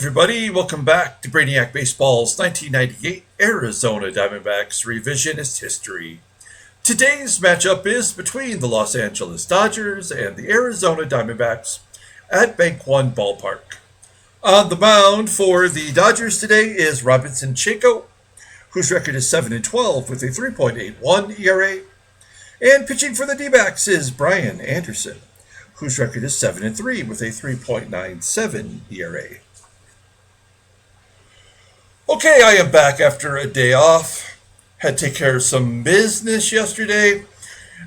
everybody, welcome back to Brainiac Baseball's 1998 Arizona Diamondbacks Revisionist History. Today's matchup is between the Los Angeles Dodgers and the Arizona Diamondbacks at Bank One Ballpark. On the mound for the Dodgers today is Robinson Checo, whose record is 7-12 with a 3.81 ERA. And pitching for the D-backs is Brian Anderson, whose record is 7-3 with a 3.97 ERA. Okay, I am back after a day off. Had to take care of some business yesterday.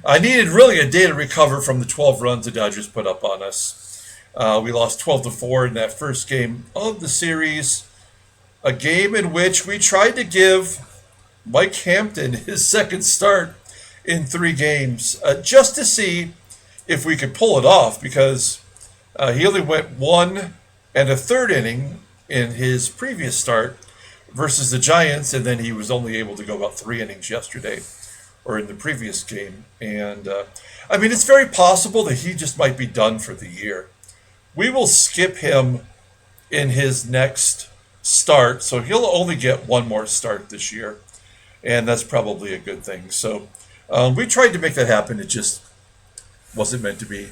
I needed really a day to recover from the 12 runs the Dodgers put up on us. We lost 12-4 in that first game of the series. A game in which we tried to give Mike Hampton his second start in 3 games just to see if we could pull it off, because he only went 1 1/3 inning in his previous start versus the Giants, and then he was only able to go about 3 innings yesterday, or in the previous game. And I mean, it's very possible that he just might be done for the year. We will skip him in his next start, so he'll only get 1 more start this year, and that's probably a good thing. So we tried to make that happen. It just wasn't meant to be.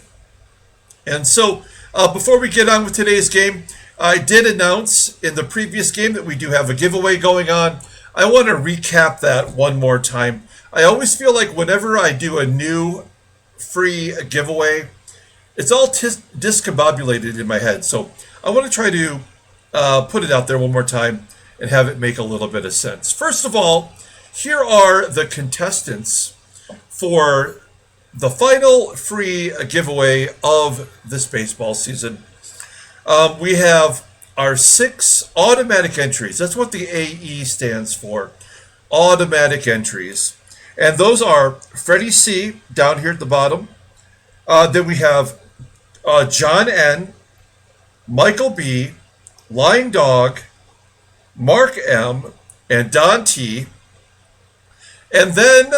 And so before we get on with today's game, I did announce in the previous game that we do have a giveaway going on. I want to recap that one more time. I always feel like whenever I do a new free giveaway, it's all discombobulated in my head. So I want to try to put it out there one more time and have it make a little bit of sense. First of all, here are the contestants for the final free giveaway of this baseball season. We have our 6 automatic entries. That's what the AE stands for, automatic entries. And those are Freddie C. down here at the bottom. Then we have John N., Michael B., Lying Dog, Mark M., and Don T. And then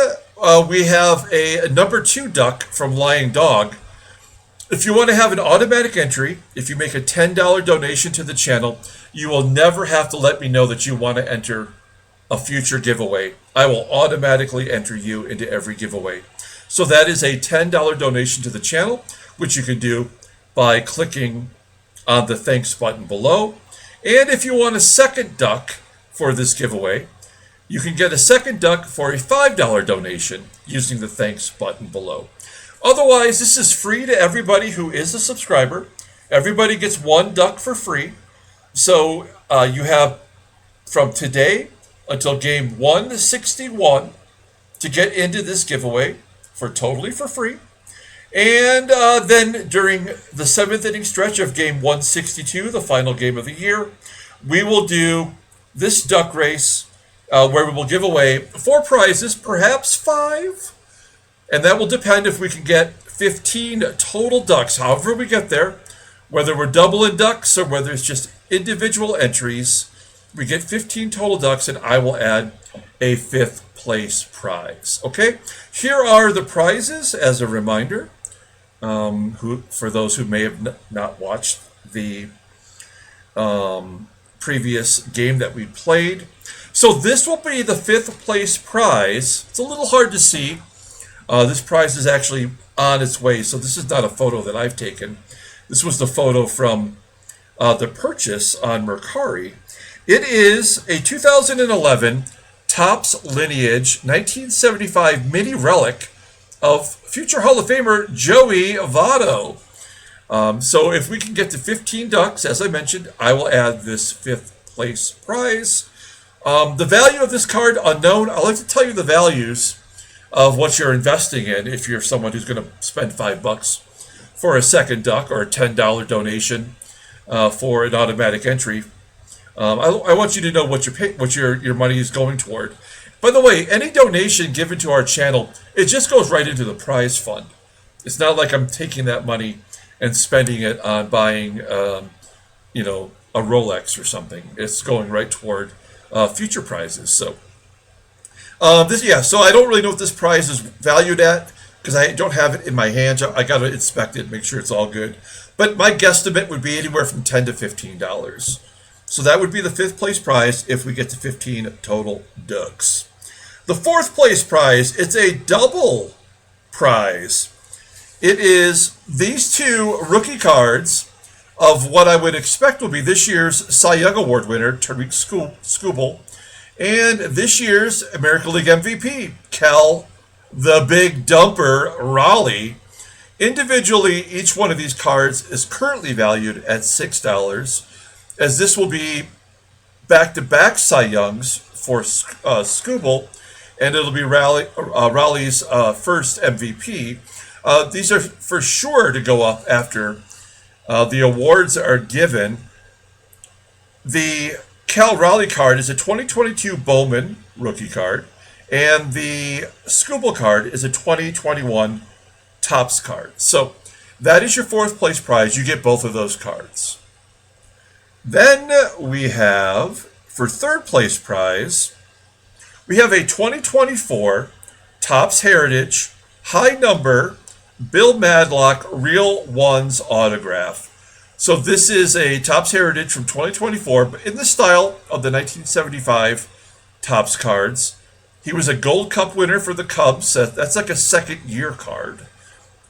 we have a number 2 duck from Lying Dog. If you want to have an automatic entry, if you make a $10 donation to the channel, you will never have to let me know that you want to enter a future giveaway. I will automatically enter you into every giveaway. So that is a $10 donation to the channel, which you can do by clicking on the thanks button below. And if you want a second duck for this giveaway, you can get a second duck for a $5 donation using the thanks button below. Otherwise, this is free to everybody who is a subscriber. Everybody gets 1 duck for free. So you have from today until game 161 to get into this giveaway totally for free. And then during the 7th inning stretch of game 162, the final game of the year, we will do this duck race where we will give away 4 prizes, perhaps 5. And that will depend if we can get 15 total ducks, however we get there, whether we're doubling ducks or whether it's just individual entries. We get 15 total ducks, and I will add a 5th place prize. Okay, here are the prizes as a reminder, for those who may have not watched the previous game that we played. So this will be the 5th place prize. It's a little hard to see. This prize is actually on its way, so this is not a photo that I've taken. This was the photo from the purchase on Mercari. It is a 2011 Topps Lineage 1975 mini relic of future Hall of Famer Joey Votto. So if we can get to 15 ducks, as I mentioned, I will add this 5th place prize. The value of this card, unknown. I like to tell you the values of what you're investing in if you're someone who's going to spend $5 for a second duck or a $10 donation for an automatic entry. I want you to know what your money is going toward. By the way, any donation given to our channel, it just goes right into the prize fund. It's not like I'm taking that money and spending it on buying, a Rolex or something. It's going right toward future prizes. So. So I don't really know what this prize is valued at because I don't have it in my hands. I got to inspect it, make sure it's all good. But my guesstimate would be anywhere from $10 to $15. So that would be the 5th place prize if we get to 15 total ducks. The 4th place prize, it's a double prize. It is these 2 rookie cards of what I would expect will be this year's Cy Young Award winner, Tariq Skubal, and this year's American League MVP, Cal the Big Dumper Raul. Individually, each one of these cards is currently valued at $6, as this will be back-to-back Cy Youngs for Skubal, and it'll be Raleigh's first MVP. These are for sure to go up after the awards are given. The Cal Raleigh card is a 2022 Bowman rookie card, and the Skubal card is a 2021 Topps card. So that is your 4th place prize. You get both of those cards. Then we have, for 3rd place prize, we have a 2024 Topps Heritage high number Bill Madlock Real Ones autograph. So this is a Topps Heritage from 2024, but in the style of the 1975 Topps cards. He was a Gold Cup winner for the Cubs. That's like a second-year card,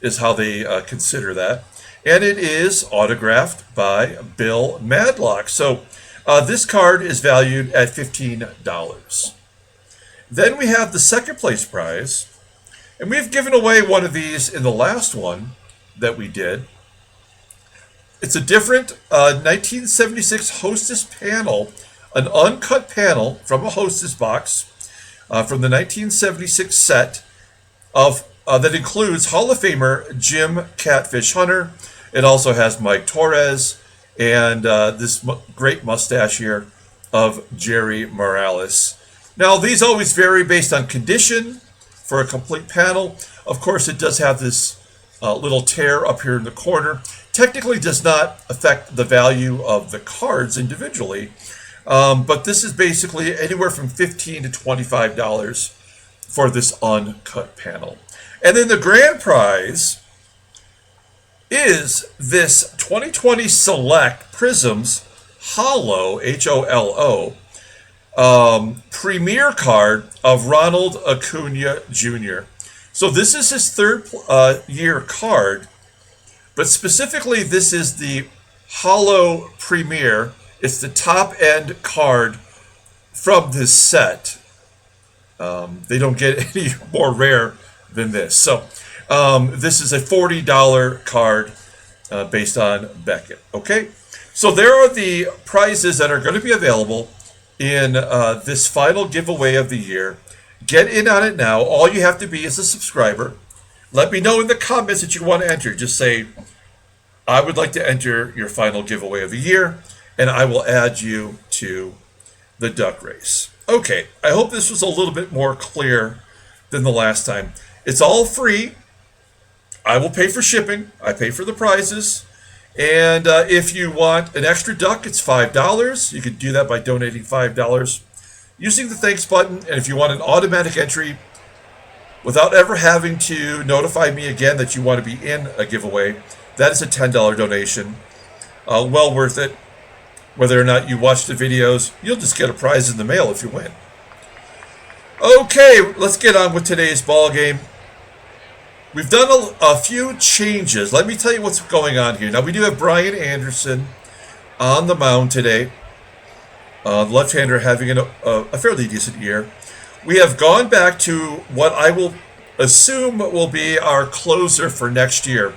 is how they consider that. And it is autographed by Bill Madlock. So this card is valued at $15. Then we have the 2nd place prize. And we've given away one of these in the last one that we did. It's a different 1976 Hostess panel, an uncut panel from a Hostess box from the 1976 set of that includes Hall of Famer Jim Catfish Hunter. It also has Mike Torres and this great mustache here of Jerry Morales. Now, these always vary based on condition for a complete panel. Of course, it does have this little tear up here in the corner. Technically does not affect the value of the cards individually, but this is basically anywhere from $15 to $25 for this uncut panel. And then the grand prize is this 2020 Select Prisms Hollow, H-O-L-O, premier card of Ronald Acuna Jr. So this is his 3rd year card, but specifically this is the Hollow Premier. It's the top end card from this set. They don't get any more rare than this. So this is a $40 card based on Beckett. Okay, so there are the prizes that are going to be available in this final giveaway of the year. Get in on it now. All you have to be is a subscriber. Let me know in the comments that you want to enter. Just say, I would like to enter your final giveaway of the year, and I will add you to the duck race. Okay, I hope this was a little bit more clear than the last time. It's all free. I will pay for shipping. I pay for the prizes. And if you want an extra duck, it's $5. You can do that by donating $5 using the thanks button. And if you want an automatic entry without ever having to notify me again that you want to be in a giveaway, that is a $10 donation. Well worth it. Whether or not you watch the videos, you'll just get a prize in the mail if you win. Okay, let's get on with today's ball game. We've done a few changes. Let me tell you what's going on here. Now, we do have Brian Anderson on the mound today. The left-hander having a fairly decent year. We have gone back to what I will assume will be our closer for next year.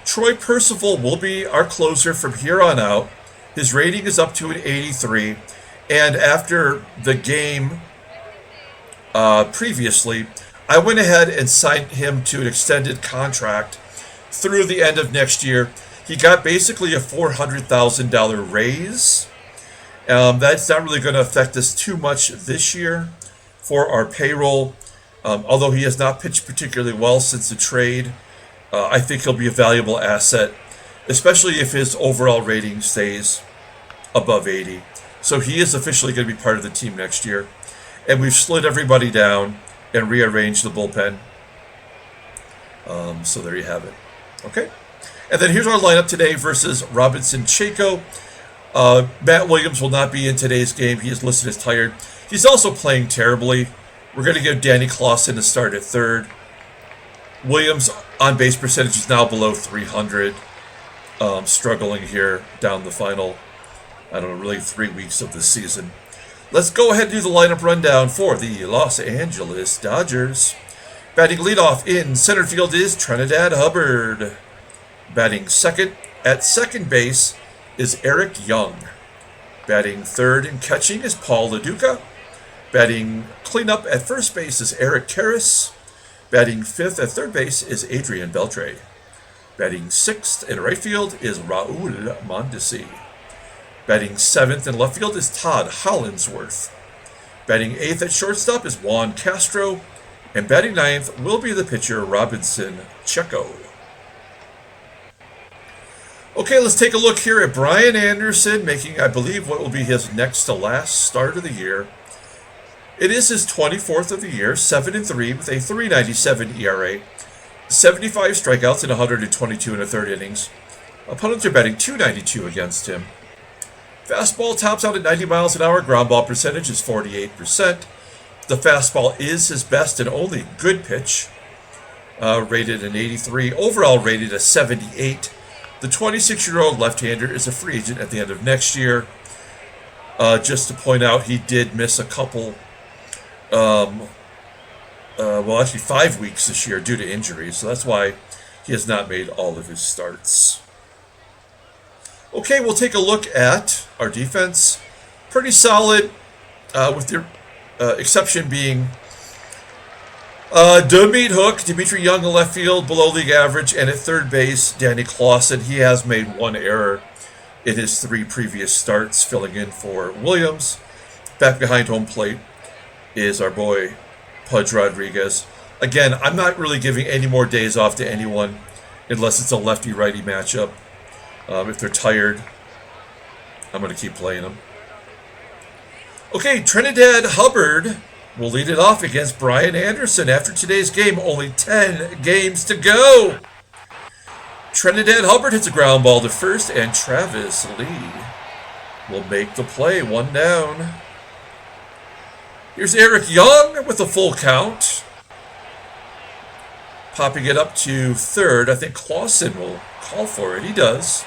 Troy Percival will be our closer from here on out. His rating is up to an 83. And after the game previously, I went ahead and signed him to an extended contract through the end of next year. He got basically a $400,000 raise. That's not really going to affect us too much this year for our payroll. Although he has not pitched particularly well since the trade, I think he'll be a valuable asset, especially if his overall rating stays above 80. So he is officially going to be part of the team next year. And we've slid everybody down and rearranged the bullpen. So there you have it. Okay. And then here's our lineup today versus Robinson Checo. Matt Williams will not be in today's game. He is listed as tired. He's also playing terribly. We're going to give Danny KLASSEN a start at third. Williams on base percentage is now below 300. Struggling here down the final, I don't know, really 3 weeks of the season. Let's go ahead and do the lineup rundown for the Los Angeles Dodgers. Batting leadoff in center field is Trenidad Hubbard. Batting second at second base is Eric Young. Batting third and catching is Paul LoDUCA. Batting cleanup at first base is Eric KARROS. Batting fifth at third base is Adrian BELTRE. Batting sixth in right field is Raul MONDESI. Batting seventh in left field is Todd HOLLANDSWORTH. Batting eighth at shortstop is Juan CASTRO. And batting ninth will be the pitcher Robinson Checo. Okay, let's take a look here at Brian Anderson making, I believe, what will be his next to last start of the year. It is his 24th of the year, 7-3 with a 3.97 ERA, 75 strikeouts in 122 1/3 innings. Opponents are batting .292 against him. Fastball tops out at 90 miles an hour. Ground ball percentage is 48%. The fastball is his best and only good pitch, rated an 83. Overall rated a 78. The 26-year-old left-hander is a free agent at the end of next year. Just to point out, he did miss a couple, well, actually 5 weeks this year due to injuries. So that's why he has not made all of his starts. Okay, we'll take a look at our defense. Pretty solid, with the exception being Dmitri Young in left field, below league average, and at third base, Danny KLASSEN. He has made one error in his 3 previous starts, filling in for Williams. Back behind home plate is our boy Pudge Rodriguez. Again, I'm not really giving any more days off to anyone unless it's a lefty-righty matchup. If they're tired, I'm going to keep playing them. Okay, Trenidad Hubbard will lead it off against Brian Anderson after today's game. Only 10 games to go. Trenidad Hubbard hits a ground ball to first, and Travis Lee will make the play. 1 down. Here's Eric Young with a full count. Popping it up to third. I think KLASSEN will call for it. He does.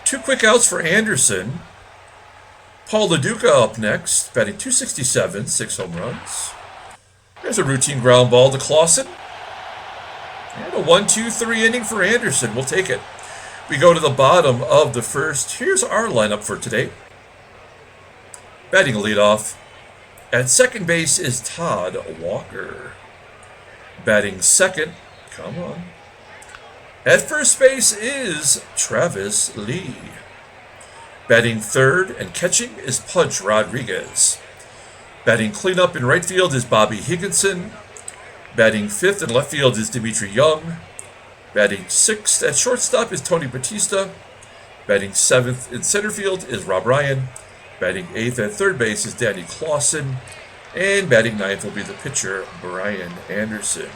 2 quick outs for Anderson. Paul LoDUCA up next, batting .267, 6 home runs. There's a routine ground ball to KLASSEN. And a 1-2-3 inning for Anderson. We'll take it. We go to the bottom of the first. Here's our lineup for today. Batting leadoff. At second base is Todd Walker. Batting second. Come on. At first base is Travis Lee. Batting third and catching is Pudge Rodriguez. Batting cleanup in right field is Bobby Higginson. Batting fifth in left field is Dmitri Young. Batting sixth at shortstop is Tony Batista. Batting seventh in center field is Rob Ryan. Batting eighth at third base is Danny KLASSEN. And batting ninth will be the pitcher, Brian Anderson.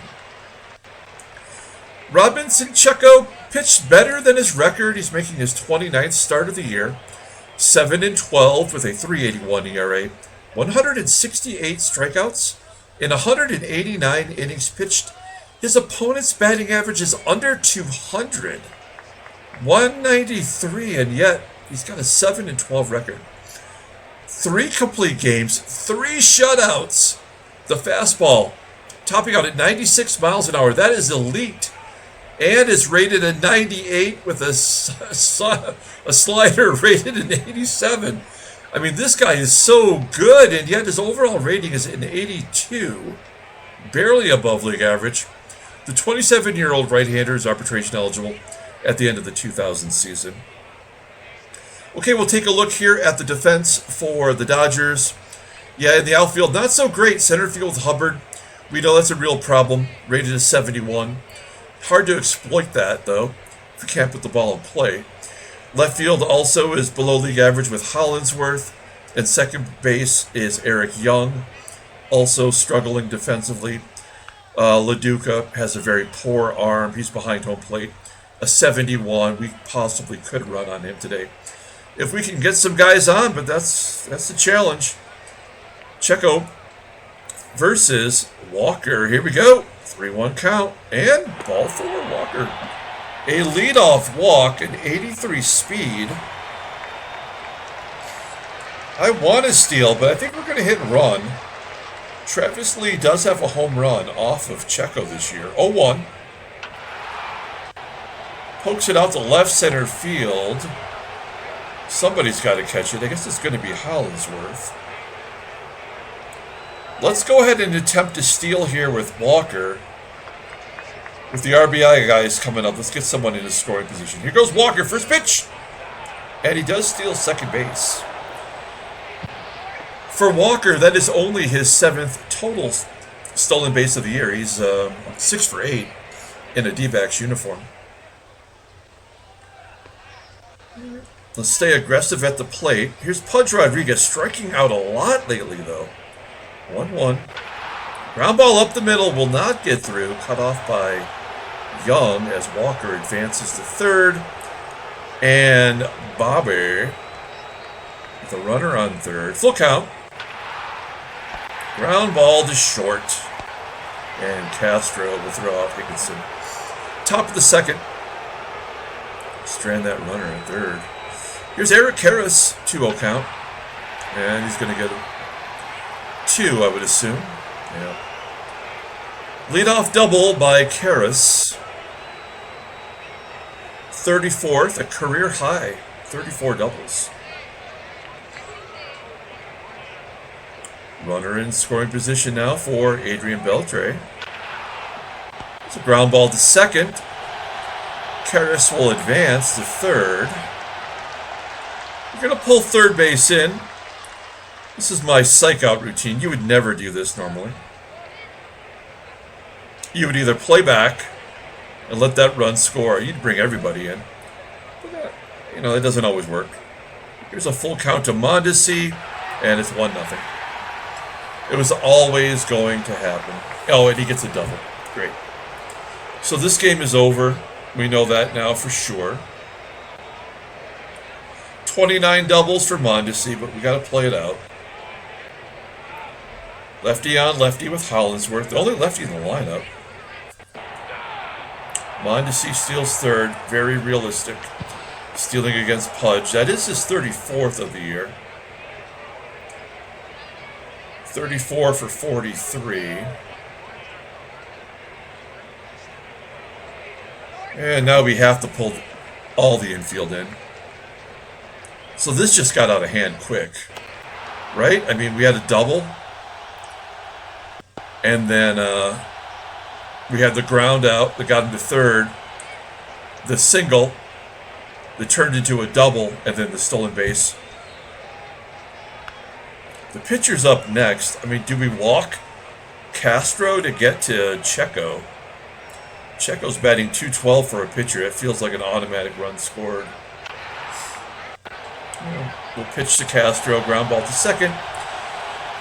Robinson Checo pitched better than his record. He's making his 29th start of the year. 7-12 with a 3.81 ERA. 168 strikeouts in 189 innings pitched. His opponent's batting average is under 200. 193, and yet he's got a 7-12 record. 3 complete games, 3 shutouts. The fastball topping out at 96 miles an hour. That is elite. And is rated a 98 with a slider rated an 87. I mean, this guy is so good, and yet his overall rating is an 82, barely above league average. The 27-year-old right-hander is arbitration eligible at the end of the 2000 season. Okay, we'll take a look here at the defense for the Dodgers. Yeah, in the outfield, not so great. Center field, Hubbard. We know that's a real problem. Rated as 71. Hard to exploit that, though, if you can't put the ball in play. Left field also is below league average with Hollandsworth. And second base is Eric Young, also struggling defensively. LoDUCA has a very poor arm. He's behind home plate a 71. We possibly could run on him today if we can get some guys on, but that's the challenge. Checo versus Walker. Here we go. 3-1 count, and ball for Walker. A leadoff walk, an 83 speed. I want to steal, but I think we're going to hit and run. Travis Lee does have a home run off of Checo this year. 0-1. Pokes it out to left center field. Somebody's got to catch it. I guess it's going to be Hollandsworth. Let's go ahead and attempt to steal here with Walker. With the RBI guys coming up, let's get someone in a scoring position. Here goes Walker, first pitch. And he does steal second base. For Walker, that is only his 7th total stolen base of the year. He's 6 for 8 in a D-backs uniform. Let's stay aggressive at the plate. Here's Pudge Rodriguez, striking out a lot lately, though. 1-1. Ground ball up the middle, will not get through. Cut off by Young as Walker advances to third. And Bobber with a runner on third. Full count. Ground ball to short. And Castro will throw out Higginson. Top of the second. Strand that runner at third. Here's Eric KARROS, 2-0 count. And he's going to get 2, I would assume. Yeah. Leadoff double by KARROS. 34th, a career high. 34 doubles. Runner in scoring position now for Adrian BELTRE. It's a ground ball to second. KARROS will advance to third. We're going to pull third base in. This is my psych out routine. You would never do this normally. You would either play back and let that run score, or you'd bring everybody in. But that, it doesn't always work. Here's a full count to MONDESI, and it's 1-0. It was always going to happen. Oh, and he gets a double. Great. So this game is over. We know that now for sure. 29 doubles for MONDESI, but we got to play it out. Lefty on lefty with Hollandsworth, the only lefty in the lineup. MONDESI steals third, very realistic. Stealing against Pudge. That is his 34th of the year. 34 for 43. And now we have to pull all the infield in. So this just got out of hand quick. Right? I mean, we had a double. And then we had the ground out that got into third. The single that turned into a double. And then the stolen base. The pitcher's up next. I mean, do we walk Castro to get to Checo? Checo's batting .212 for a pitcher. It feels like an automatic run scored. We'll pitch to Castro. Ground ball to second.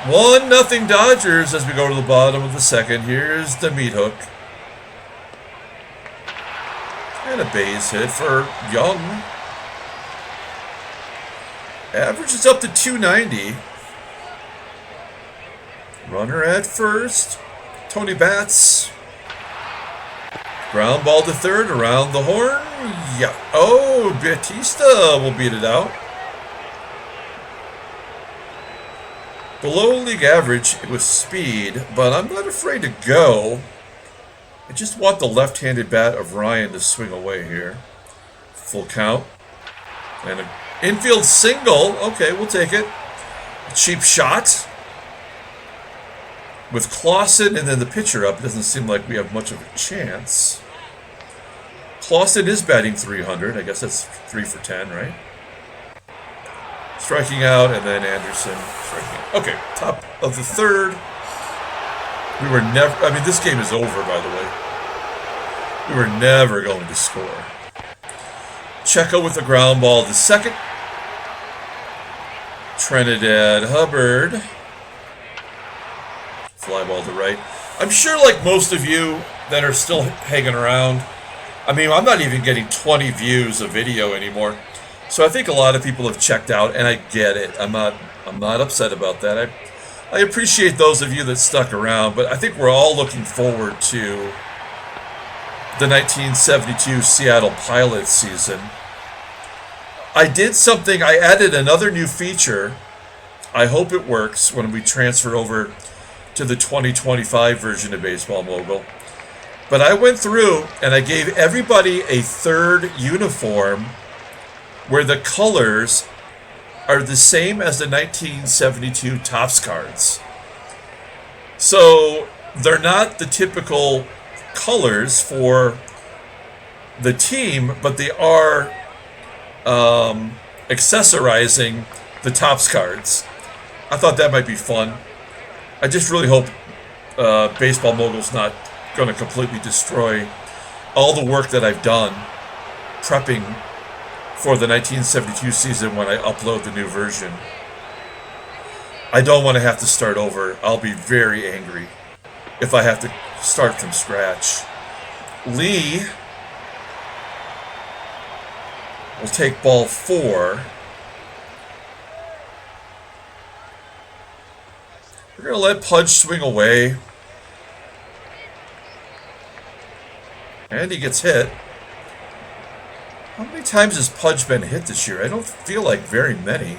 1-0 Dodgers as we go to the bottom of the second. Here's the meat hook. And a base hit for Young. Average is up to 290. Runner at first. Tony Bats. Ground ball to third, around the horn. Yeah. Oh, BATISTA will beat it out. Below league average with speed, but I'm not afraid to go. I just want the left-handed bat of Ryan to swing away here. Full count. And an infield single. Okay, we'll take it. A cheap shot. With KLASSEN and then the pitcher up, it doesn't seem like we have much of a chance. KLASSEN is batting .300. I guess that's 3 for 10, right? Striking out, and then Anderson striking out. Okay, top of the third. We were never... I mean, this game is over, by the way. We were never going to score. Checo with the ground ball to second. Trenidad, Hubbard. Fly ball to right. I'm sure, like most of you that are still hanging around, I mean, I'm not even getting 20 views of video anymore. So I think a lot of people have checked out, and I get it. I'm not upset about that. I appreciate those of you that stuck around, but I think we're all looking forward to the 1972 Seattle Pilots season. I did something, I added another new feature. I hope it works when we transfer over to the 2025 version of Baseball Mogul. But I went through and I gave everybody a third uniform where the colors are the same as the 1972 Topps cards. So they're not the typical colors for the team, but they are accessorizing the Topps cards. I thought that might be fun. I just really hope Baseball Mogul's not going to completely destroy all the work that I've done prepping for the 1972 season when I upload the new version. I don't want to have to start over. I'll be very angry if I have to start from scratch. Lee will take ball 4. We're going to let Pudge swing away. And he gets hit. How many times has Pudge been hit this year? I don't feel like very many.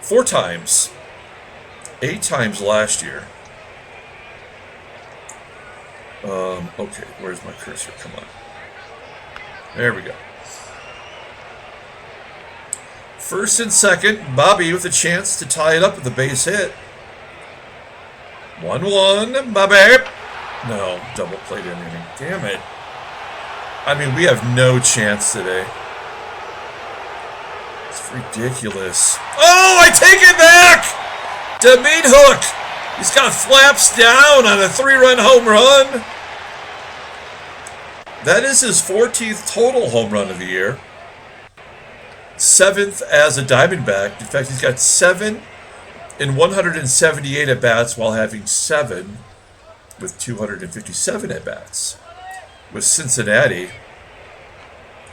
4 times. 8 times last year. Okay, where's my cursor? Come on. There we go. First and second, Bobby with a chance to tie it up with a base hit. 1-1, Bobby. No, double played anything. Damn it. I mean, we have no chance today. It's ridiculous. Oh, I take it back! To meat hook. He's got flaps down on a 3-run home run. That is his 14th total home run of the year. 7th as a Diamondback. In fact, he's got 7 in 178 at-bats while having 7 with 257 at-bats. With Cincinnati.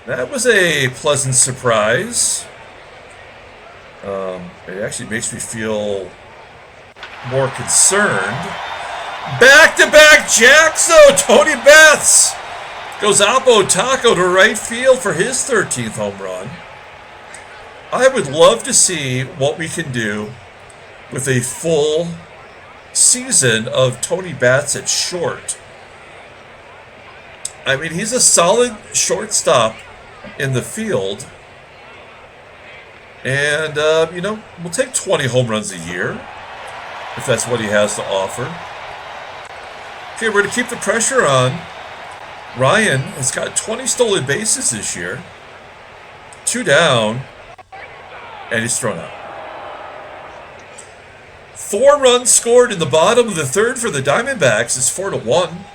That was a pleasant surprise. It actually makes me feel more concerned. Back-to-back jacks, though. Tony Betts goes Oppo Taco to right field for his 13th home run. I would love to see what we can do with a full season of Tony Betts at short. I mean, he's a solid shortstop in the field. And, you know, we'll take 20 home runs a year, if that's what he has to offer. Okay, we're going to keep the pressure on. Ryan has got 20 stolen bases this year. 2 down. And he's thrown out. 4 runs scored in the bottom of the 3rd for the Diamondbacks. It's 4-1.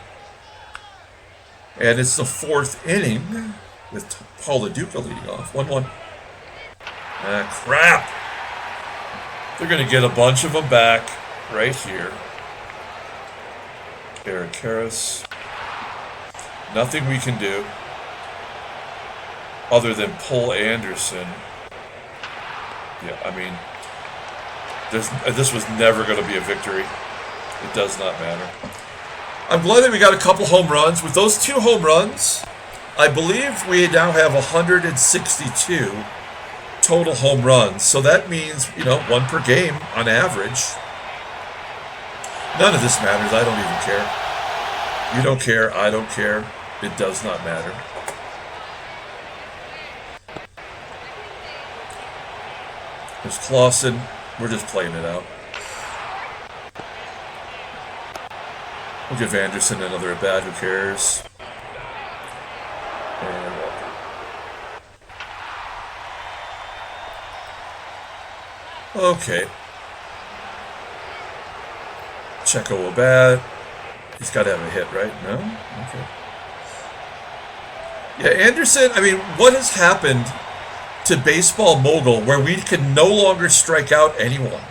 And it's the 4th inning with LoDUCA leading off. 1-1. Ah, crap. They're going to get a bunch of them back right here. KARROS. Nothing we can do other than pull Anderson. Yeah, I mean, this was never going to be a victory. It does not matter. I'm glad that we got a couple home runs. With those 2 home runs, I believe we now have 162 total home runs. So that means, you know, 1 per game on average. None of this matters. I don't even care. You don't care. I don't care. It does not matter. There's KLASSEN. We're just playing it out. We'll give Anderson another at bat. Who cares? And okay. Checo will bat. He's got to have a hit, right? No? Okay. Yeah, Anderson, I mean, what has happened to Baseball Mogul where we can no longer strike out anyone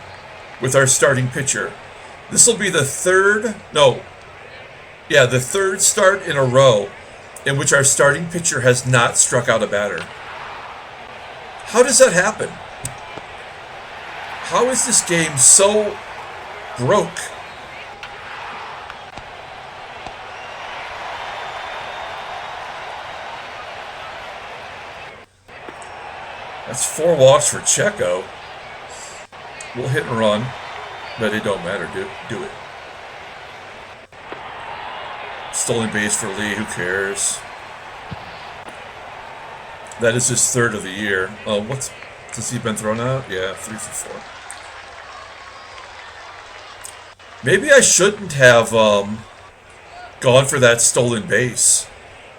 with our starting pitcher? This will be the 3rd, no, yeah, the 3rd start in a row in which our starting pitcher has not struck out a batter. How does that happen? How is this game so broke? That's 4 walks for Checo. We'll hit and run, but it don't matter. Do it. Stolen base for Lee. Who cares? That is his 3rd of the year. Oh, has he been thrown out? Yeah, 3 for 4. Maybe I shouldn't have gone for that stolen base,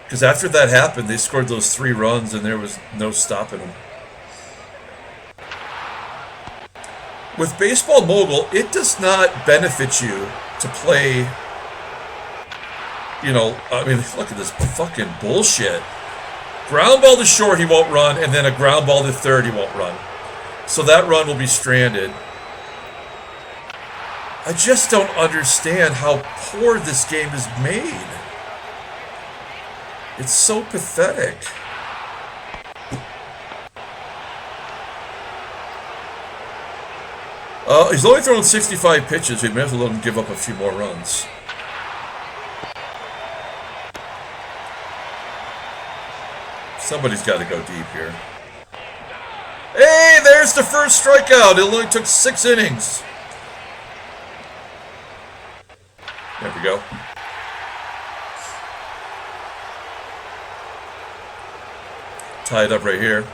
because after that happened, they scored those 3 runs, and there was no stopping them. With Baseball Mogul, it does not benefit you to play. You know, I mean, look at this fucking bullshit. Ground ball to short, he won't run, and then a ground ball to third, he won't run. So that run will be stranded. I just don't understand how poor this game is made. It's so pathetic. He's only thrown 65 pitches. We may have to let him give up a few more runs. Somebody's got to go deep here. Hey, there's the first strikeout. It only took 6 innings. There we go. Tied up right here.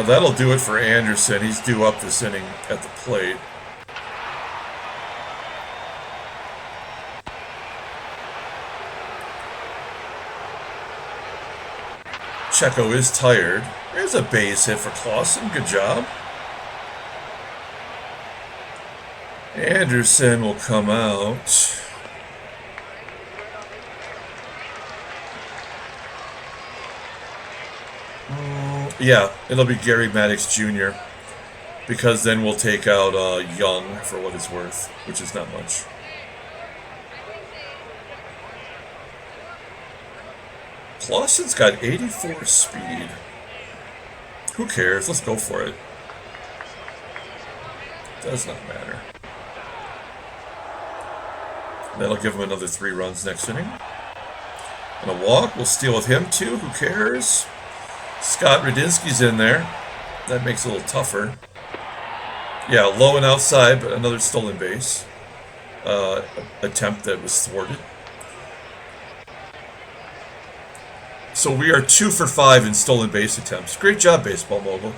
That'll do it for Anderson. He's due up this inning at the plate. Checo is tired. There's a base hit for KLASSEN. Good job. Anderson will come out. Yeah, it'll be Gary Maddox Jr. because then we'll take out Young for what it's worth, which is not much. KLASSEN's got 84 speed. Who cares? Let's go for it. Does not matter. That'll give him another 3 runs next inning. And a walk. We'll steal with him too. Who cares? Scott Radinsky's in there. That makes it a little tougher. Yeah, low and outside, but another stolen base. Attempt that was thwarted. So we are 2 for 5 in stolen base attempts. Great job, Baseball Mogul.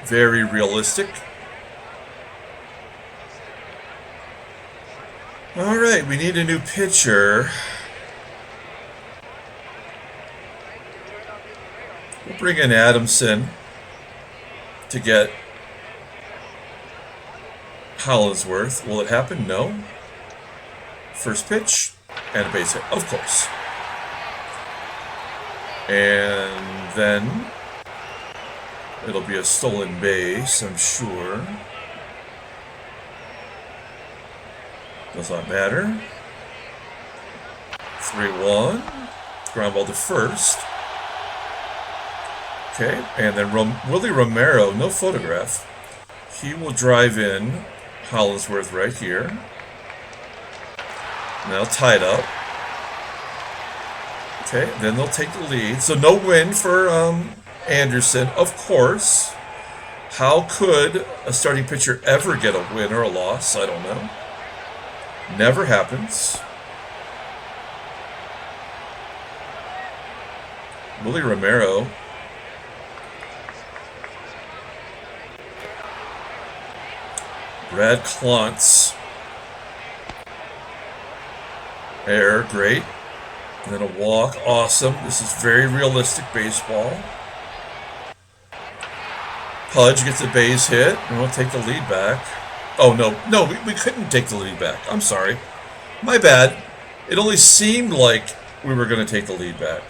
Very realistic. All right, we need a new pitcher. We'll bring in Adamson to get Hollandsworth. Will it happen? No. First pitch and a base hit, of course. And then it'll be a stolen base, I'm sure. Does not matter. 3-1. Ground ball to first. Okay, and then Willie Romero, no photograph. He will drive in Hollandsworth right here. Now tied up. Okay, then they'll take the lead. So no win for Anderson, of course. How could a starting pitcher ever get a win or a loss? I don't know. Never happens. Willie Romero. Brad Klontz. Error, great. And then a walk, awesome. This is very realistic baseball. Pudge gets a base hit, and we'll take the lead back. Oh, no, we couldn't take the lead back. I'm sorry. My bad. It only seemed like we were going to take the lead back.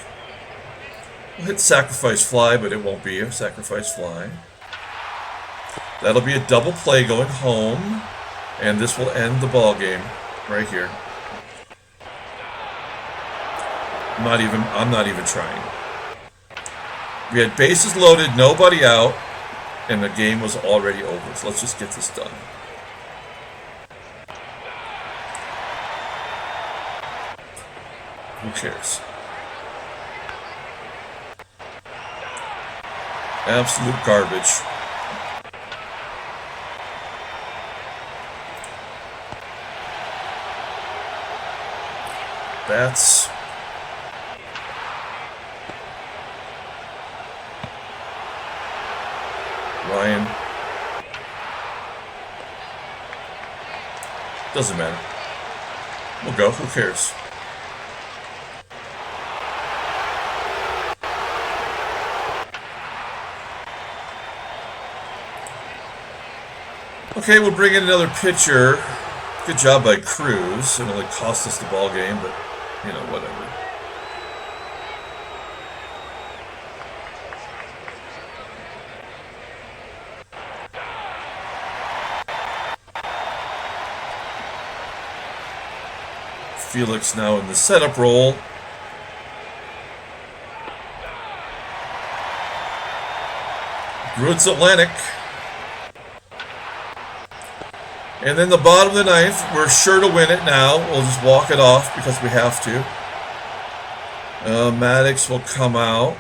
We'll hit sacrifice fly, but it won't be a sacrifice fly. That'll be a double play going home. And this will end the ball game right here. I'm not even trying. We had bases loaded, nobody out, and the game was already over. So let's just get this done. Who cares? Absolute garbage. Bats. Ryan. Doesn't matter. We'll go. Who cares? Okay, we'll bring in another pitcher. Good job by Cruz. It only cost us the ball game, but, you know, whatever. Felix now in the setup role. Roots Atlantic. And then the bottom of the ninth, we're sure to win it now. We'll just walk it off because we have to. Maddox will come out.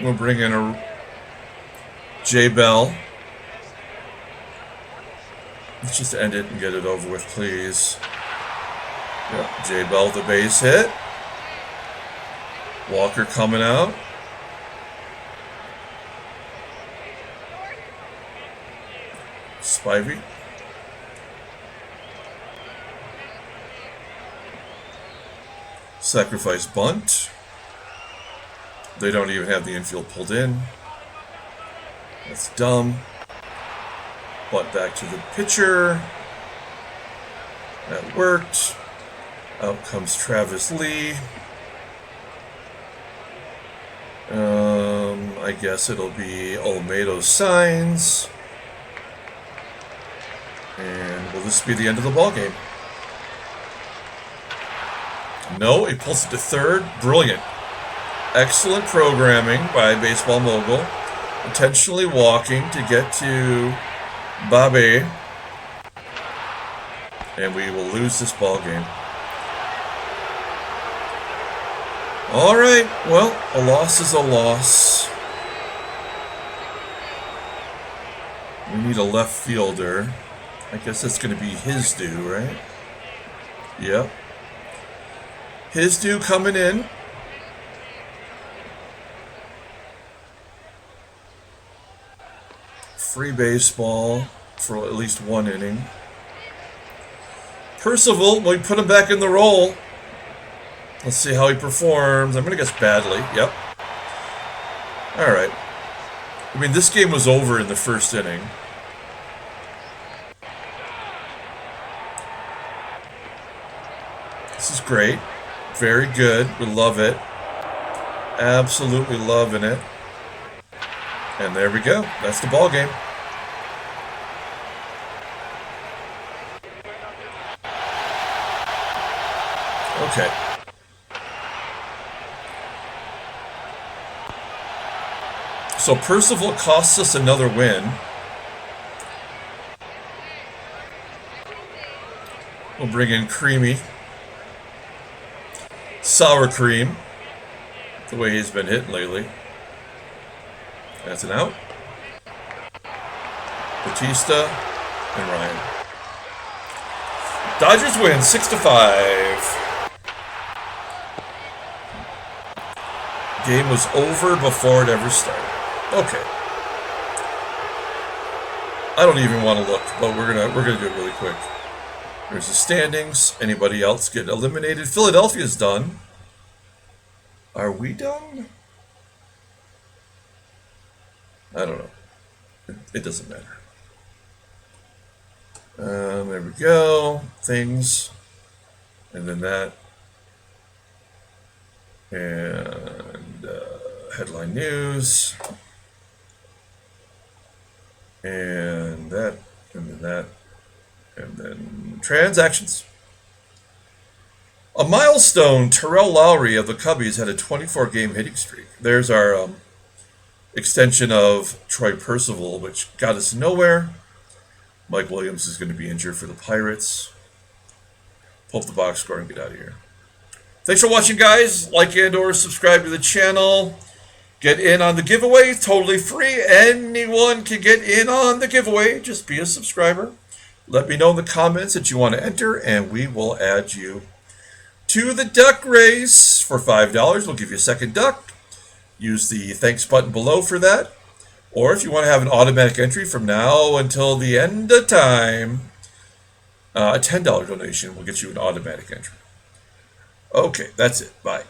We'll bring in a J Bell. Let's just end it and get it over with, please. Yep, J Bell the base hit. Walker coming out. Spivey. Sacrifice bunt. They don't even have the infield pulled in. That's dumb. Bunt back to the pitcher. That worked. Out comes Travis Lee. I guess it'll be Olmedo signs. And will this be the end of the ball game? No, he pulls it to third. Brilliant. Excellent programming by Baseball Mogul. Intentionally walking to get to Babe. And we will lose this ball game. All right, well, a loss is a loss. We need a left fielder. I guess that's going to be his due, right? Yep. His due coming in. Free baseball for at least one inning. Percival, we put him back in the role. Let's see how he performs. I'm going to guess badly. Yep. All right. I mean, this game was over in the first inning. This is great. Very good. We love it. Absolutely loving it. And there we go. That's the ball game. Okay. So Percival costs us another win. We'll bring in Creamy. Sour Cream. The way he's been hitting lately. That's an out. Batista and Ryan. Dodgers win 6-5. Game was over before it ever started. Okay. I don't even want to look, but we're gonna do it really quick. There's the standings. Anybody else get eliminated? Philadelphia's done. Are we done? I don't know. It doesn't matter. There we go. Things. And then that. And headline news. And that. And then that. And then transactions. A milestone, Terrell Lowry of the Cubbies had a 24-game hitting streak. There's our extension of Troy Percival, which got us nowhere. Mike Williams is going to be injured for the Pirates. Pull up the box score and get out of here. Thanks for watching, guys. Like and or subscribe to the channel. Get in on the giveaway, totally free. Anyone can get in on the giveaway. Just be a subscriber. Let me know in the comments that you want to enter, and we will add you to the duck race for $5. We'll give you a second duck. Use the thanks button below for that. Or if you want to have an automatic entry from now until the end of time, a $10 donation will get you an automatic entry. Okay, that's it. Bye.